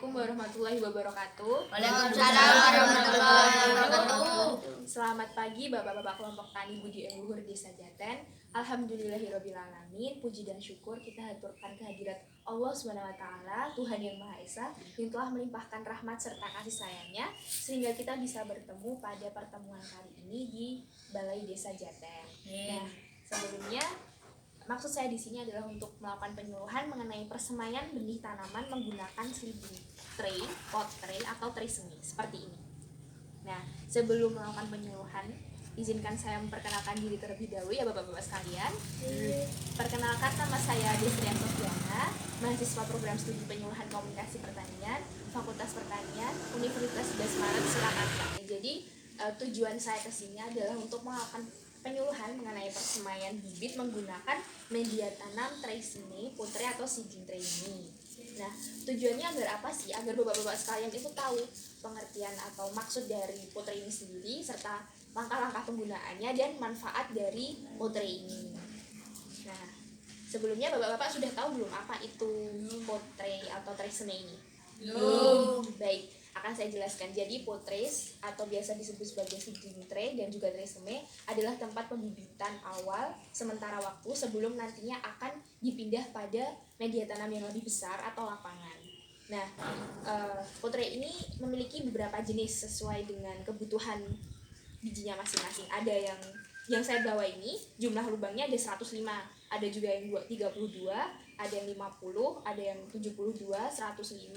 Assalamualaikum warahmatullahi wabarakatuh. Waalaikumsalam warahmatullahi wabarakatuh. Selamat pagi Bapak-bapak kelompok tani Budi Luhur Desa Jaten. Alhamdulillahirobbilalamin. Puji dan syukur kita haturkan kehadirat Allah SWT, Tuhan yang Maha Esa, yang telah melimpahkan rahmat serta kasih sayangnya sehingga kita bisa bertemu pada pertemuan kali ini di Balai Desa Jaten. Nah, sebelumnya maksud saya di sini adalah untuk melakukan penyuluhan mengenai persemaian benih tanaman menggunakan seedling tray, pot tray atau tray semi seperti ini. Nah, sebelum melakukan penyuluhan, izinkan saya memperkenalkan diri terlebih dahulu ya Bapak-bapak sekalian. Perkenalkan, nama saya Desrian Sofiana, mahasiswa program studi penyuluhan komunikasi pertanian, Fakultas Pertanian, Universitas 11 Maret Surakarta. Jadi, tujuan saya ke sini adalah untuk melakukan penyuluhan mengenai persemaian bibit menggunakan media tanam tray semi, putre atau seedling tray ini. Nah, tujuannya agar apa sih? Agar bapak-bapak sekalian itu tahu pengertian atau maksud dari putre ini sendiri serta langkah-langkah penggunaannya dan manfaat dari putre ini. Nah, sebelumnya bapak-bapak sudah tahu belum apa itu putre atau tray semi ini? Belum. Baik, akan saya jelaskan. Jadi potrays atau biasa disebut sebagai seedling tray dan juga tray semi adalah tempat pembibitan awal sementara waktu sebelum nantinya akan dipindah pada media tanam yang lebih besar atau lapangan. Nah, potray ini memiliki beberapa jenis sesuai dengan kebutuhan bijinya masing-masing. Ada yang saya bawa ini jumlah lubangnya ada 105, ada juga yang 32, ada yang 50, ada yang 72, 105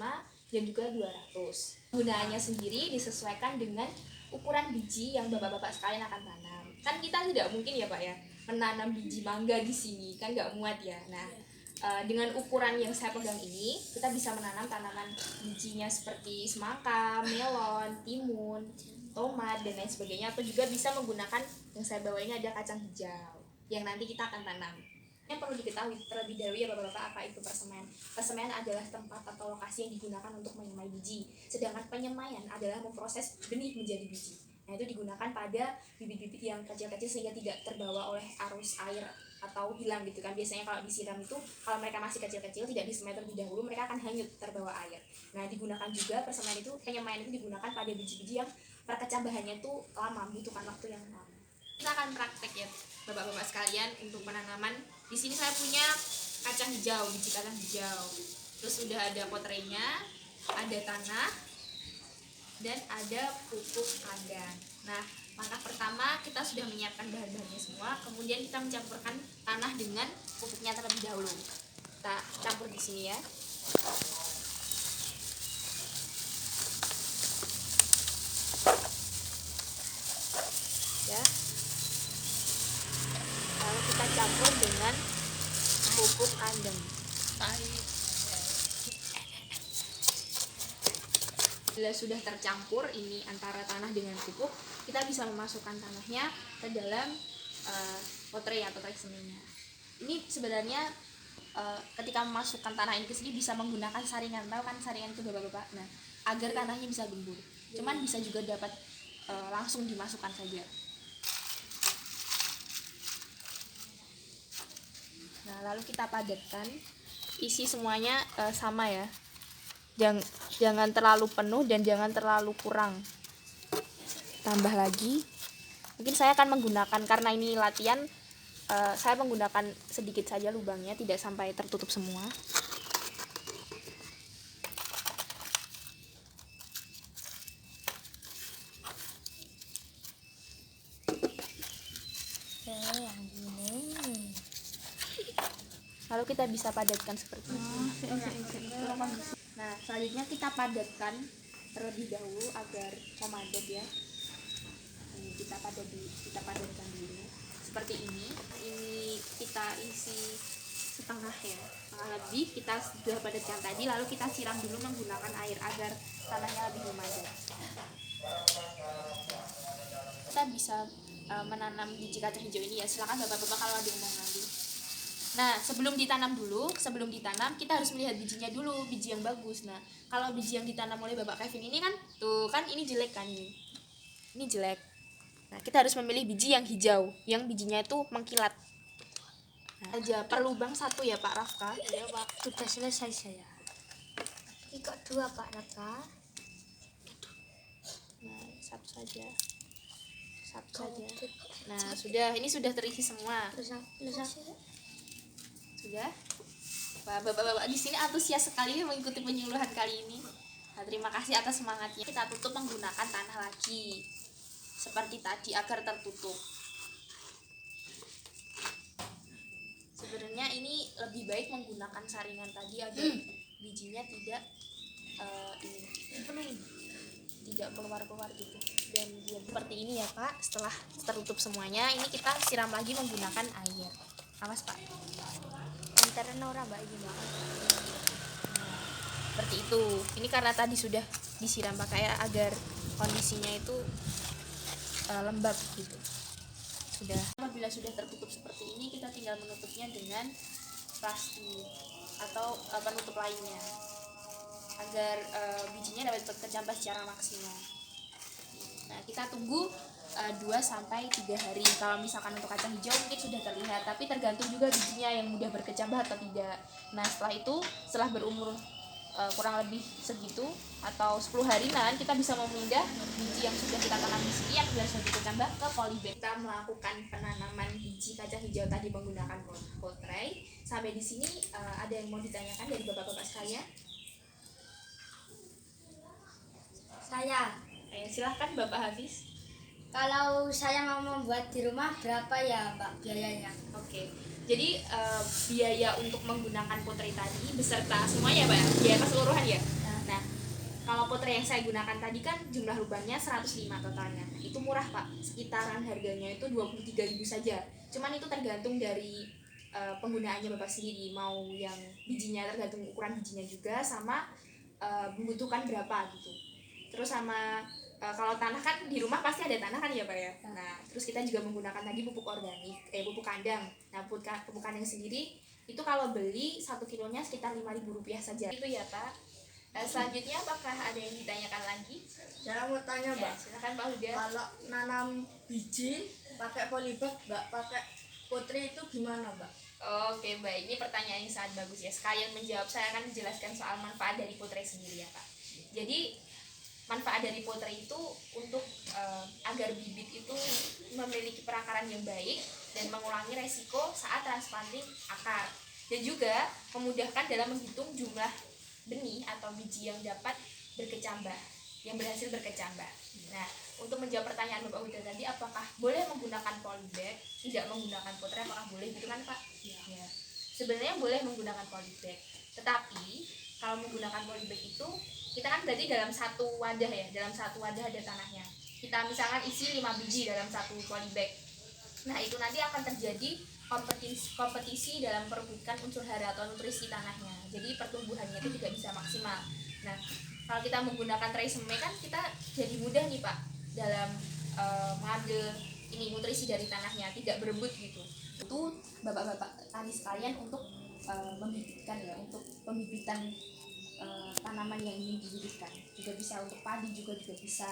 dan juga 200. Gunaannya sendiri disesuaikan dengan ukuran biji yang bapak-bapak sekalian akan tanam. Kan kita tidak mungkin ya Pak ya menanam biji mangga di sini, kan nggak muat ya. Nah, dengan ukuran yang saya pegang ini, kita bisa menanam tanaman bijinya seperti semangka, melon, timun, tomat dan lain sebagainya. Atau juga bisa menggunakan yang saya bawa ini ada kacang hijau yang nanti kita akan tanam. Yang perlu diketahui terlebih dahulu ya bapak-bapak, apa itu persemaian. Persemaian adalah tempat atau lokasi yang digunakan untuk menyemai biji, sedangkan penyemaian adalah memproses benih menjadi biji. Nah, itu digunakan pada bibit-bibit yang kecil-kecil sehingga tidak terbawa oleh arus air atau hilang gitu kan. Biasanya kalau disiram itu, kalau mereka masih kecil-kecil tidak disemai terlebih dahulu, mereka akan hanyut terbawa air. Nah, digunakan juga persemaian itu, penyemaian itu digunakan pada biji-biji yang perkecambahannya itu lama, membutuhkan waktu yang lama. Kita akan praktek ya bapak-bapak sekalian untuk penanaman. Di sini saya punya kacang hijau, biji kacang hijau. Terus udah ada potrenya, ada tanah, dan ada pupuk kandang. Nah, langkah pertama kita sudah menyiapkan bahan-bahannya semua. Kemudian kita mencampurkan tanah dengan pupuknya terlebih dahulu. Kita campur di sini ya. Ya. Lalu kita campur dengan pupuk kandang. Bila sudah tercampur ini antara tanah dengan pupuk, kita bisa memasukkan tanahnya ke dalam potray atau tray seminya. Ini sebenarnya ketika memasukkan tanah ini ke sini bisa menggunakan saringan, tahu kan saringan itu bapak-bapak. Nah, agar tanahnya bisa gembur. Cuman bisa juga dapat langsung dimasukkan saja. Nah, lalu kita padatkan, isi semuanya sama ya. Jangan terlalu penuh dan jangan terlalu kurang. Tambah lagi. Mungkin saya akan menggunakan, karena ini latihan, saya menggunakan sedikit saja lubangnya, tidak sampai tertutup semua. Lalu kita bisa padatkan seperti ini. Nah, selanjutnya kita padatkan terlebih dahulu agar memadat ya. Ini kita padatkan dulu seperti ini. Ini kita isi setengah ya, setengah lebih kita sudah padatkan tadi. Lalu kita siram dulu menggunakan air agar tanahnya lebih memadat. Kita bisa menanam biji kacang hijau ini ya. Silakan bapak-bapak kalau ada yang mau ngambil. Nah, sebelum ditanam kita harus melihat bijinya dulu, biji yang bagus. Nah, kalau biji yang ditanam oleh Bapak Kevin ini kan, tuh kan ini jelek kan ini. Ini jelek. Nah, kita harus memilih biji yang hijau, yang bijinya itu mengkilat. Nah, aja per lubang 1 ya Pak Rafka. Ya Pak, sudah selesai saya. kok 2 Pak Raka? Nah, satu saja. Nah, ini sudah terisi semua. Sudah. Wah, bapak-bapak di sini antusias sekali mengikuti penyuluhan kali ini. Nah, terima kasih atas semangatnya. Kita tutup menggunakan tanah lagi, seperti tadi agar tertutup. Sebenarnya ini lebih baik menggunakan saringan tadi agar bijinya tidak tidak keluar gitu. Dan dia seperti ini ya Pak. Setelah tertutup semuanya, ini kita siram lagi menggunakan air. Awas Pak. Antara Nora Mbak ini Mbak. Seperti itu. Ini karena tadi sudah disiram pakai air agar kondisinya itu lembab gitu. Apabila sudah tertutup seperti ini, kita tinggal menutupnya dengan plastik atau penutup lainnya agar bijinya dapat berkecambah secara maksimal. Nah, kita tunggu 2-3 hari. Kalau misalkan untuk kacang hijau mungkin sudah terlihat, tapi tergantung juga bijinya yang mudah berkecambah atau tidak. Nah, setelah berumur kurang lebih segitu atau 10 harian, kita bisa memindah biji yang sudah kita tanam di sini yang sudah berkecambah ke polybag. Kita melakukan penanaman biji kacang hijau tadi menggunakan pot tray. Sampai di sini ada yang mau ditanyakan dari bapak-bapak sekalian? Saya. Silahkan Bapak Hafiz. Kalau saya mau membuat di rumah berapa ya Mbak biayanya? Oke. Jadi biaya untuk menggunakan potray tadi beserta semuanya Pak ya? Biaya keseluruhan ya? Nah, kalau potray yang saya gunakan tadi kan jumlah lubangnya 105 totalnya. Itu murah Pak. Sekitaran harganya itu 23.000 saja. Cuman itu tergantung dari penggunaannya Bapak sendiri. Mau yang bijinya tergantung ukuran bijinya juga sama membutuhkan berapa gitu. Terus sama kalau tanah kan di rumah pasti ada tanah kan ya Pak ya. Nah, terus kita juga menggunakan tadi pupuk organik, pupuk kandang. Nah, pupuk kandang sendiri itu kalau beli 1 kilonya sekitar Rp5.000 saja. Itu ya Pak. Selanjutnya apakah ada yang ditanyakan lagi? Saya mau tanya Mbak, Silakan Pak Huda. kalau nanam biji pakai polybag Mbak, pakai potray itu gimana Mbak? Oke baik, ini pertanyaan yang sangat bagus ya. Sekalian menjawab, saya akan menjelaskan soal manfaat dari potray sendiri ya Pak. Jadi manfaat dari potray itu untuk agar bibit itu memiliki perakaran yang baik dan mengurangi resiko saat transplanting akar, dan juga memudahkan dalam menghitung jumlah benih atau biji yang dapat berkecambah, yang berhasil berkecambah. Nah, untuk menjawab pertanyaan Bapak Huda tadi, apakah boleh menggunakan polybag, tidak menggunakan potray, apakah boleh gitu kan Pak? Ya. Sebenarnya boleh menggunakan polybag, tetapi kalau menggunakan polybag itu kita kan berarti dalam satu wadah ya, dalam satu wadah ada tanahnya. Kita misalkan isi 5 biji dalam satu polybag. Nah, itu nanti akan terjadi kompetisi dalam perebutan unsur hara atau nutrisi tanahnya. Jadi pertumbuhannya itu tidak bisa maksimal. Nah, kalau kita menggunakan tray seme kan kita jadi mudah nih Pak dalam mengambil ini nutrisi dari tanahnya, tidak berebut gitu. Itu bapak-bapak tani sekalian untuk membibitkan ya, untuk pembibitan tanaman yang ingin dibibitkan. Juga bisa untuk padi juga bisa.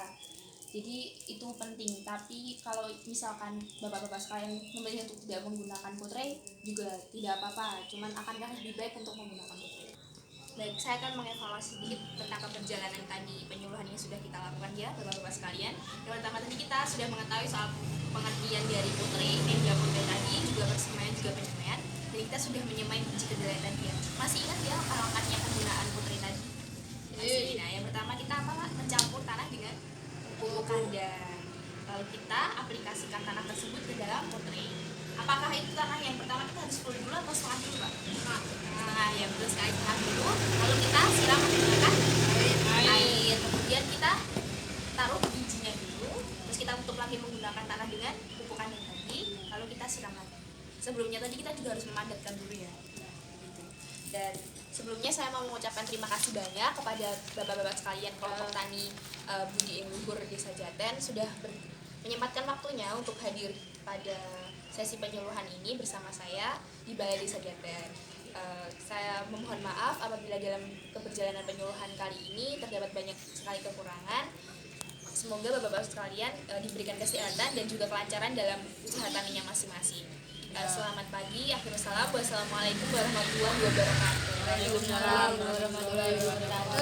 Jadi itu penting. Tapi kalau misalkan bapak-bapak sekalian memilih untuk tidak menggunakan potray juga tidak apa-apa, cuman akankah lebih baik untuk menggunakan potray. Baik, saya akan mengevaluasi sedikit tentang keberjalanan tadi penyuluhan yang sudah kita lakukan ya bapak-bapak sekalian. Yang pertama tadi kita sudah mengetahui soal pengertian dari potray, media potray tadi, juga persemaian juga penyemaian. Dan kita sudah menyemai biji kedelai tadi ya. Masih ingat ya langkahnya penggunaan potray tadi? Masih. Nah, yang pertama kita mencampur tanah dengan pupuk kandang. Lalu kita aplikasikan tanah tersebut ke dalam potray. Apakah itu tanah yang pertama kita harus full dulu atau setengah dulu Pak? Nah, ya betul sekali, setengah dulu. Lalu kita siram menggunakan air. Kemudian kita taruh bijinya dulu. Terus kita tutup lagi menggunakan tanah dengan pupuk kandang tadi. Lalu kita siram lagi. Sebelumnya tadi kita juga harus memadatkan dulu ya. Gitu. Dan sebelumnya saya mau mengucapkan terima kasih banyak kepada bapak-bapak sekalian kelompok tani Budi Luhur Desa Jaten sudah menyempatkan waktunya untuk hadir pada sesi penyuluhan ini bersama saya di Balai Desa Jaten. Saya memohon maaf apabila dalam keberjalanan penyuluhan kali ini terdapat banyak sekali kekurangan. Semoga bapak-bapak sekalian diberikan kesehatan dan juga kelancaran dalam usaha taninya masing-masing. Selamat pagi, akhirul salam, wassalamualaikum warahmatullahi wabarakatuh. Waalaikumsalam warahmatullahi wabarakatuh.